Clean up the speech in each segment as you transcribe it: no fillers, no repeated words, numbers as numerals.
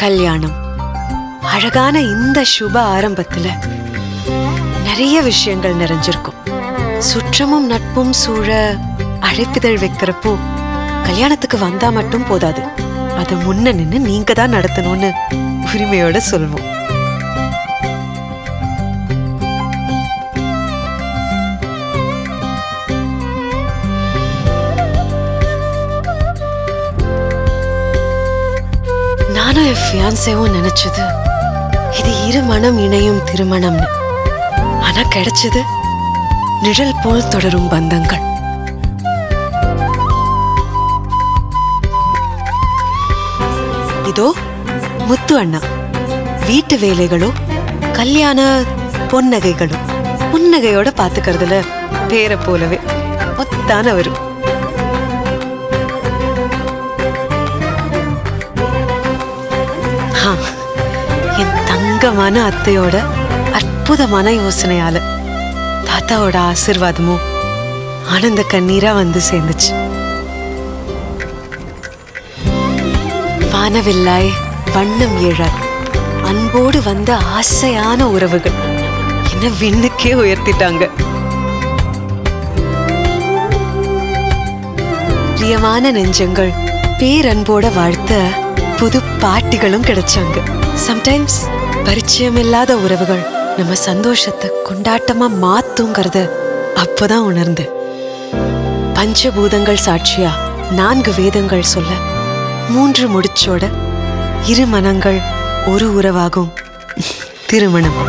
கல்யாணம். அழகான இந்த சுப ஆரம்பத்துல நிறைய விஷயங்கள் நிறைஞ்சிருக்கும். சுற்றமும் நட்பும் சூழ அழைப்பிதழ் வைக்கிறப்போ கல்யாணத்துக்கு வந்தா மட்டும் போதாது, அதை முன்ன நின்று நீங்க தான் நடத்தணும்னு உரிமையோட சொல்வோம். நானும் என் ஃபியான்சேவும் நினைச்சது இது இரு மனம் இணையும் திருமணம்னு. ஆனா கிடைச்சது நிழல் போல் தொடரும் பந்தங்கள். இதோ முத்து அண்ணா வீட்டு வேலைகளோ கல்யாண பொன்னகைகளோ புன்னகையோட பாத்துக்கிறதுல பேரை போலவே ஒத்தானவரு. என் தங்கமான அத்தையோட அற்புதமான யோசனையால தாத்தாவோட ஆசீர்வாதமும் ஆனந்த கண்ணீரா வந்து சேர்ந்துச்சு. வானவில்லாய் வண்ணம் ஏழாய் அன்போடு வந்த ஆசையான உறவுகள் என்ன விண்ணுக்கே உயர்த்திட்டாங்க. பிரியமான நெஞ்சங்கள் பேரன்போட வாழ்த்த புது பாட்டிகளும் கிடைச்சாங்க. சம்டைம்ஸ் பரிச்சயம் இல்லாத உறவுகள் நம்ம சந்தோஷத்தை கொண்டாட்டமா மாத்துங்கிறத அப்பதான் உணர்ந்து, பஞ்சபூதங்கள் சாட்சியா 4 வேதங்கள் சொல்ல 3 முடிச்சோட இரு மனங்கள் ஒரு உறவாகும் திருமணம்.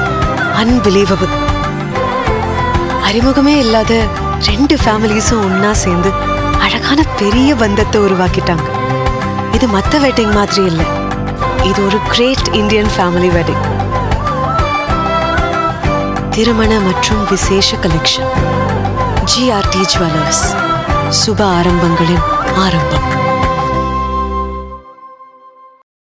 அன்பிலீவபிள். அறிமுகமே இல்லாத 2 ஃபேமிலிஸும் ஒன்னா சேர்ந்து அழகான பெரிய பந்தத்தை உருவாக்கிட்டாங்க. இது மத்த வெட்டிங் மாதிரி இல்லை, இது ஒரு கிரேட் இந்தியன் ஃபேமிலி வெட்டிங். திருமண மற்றும் விசேஷ கலெக்ஷன் GRT ஜுவல்லர்ஸ். சுப ஆரம்பங்களின் ஆரம்பம்.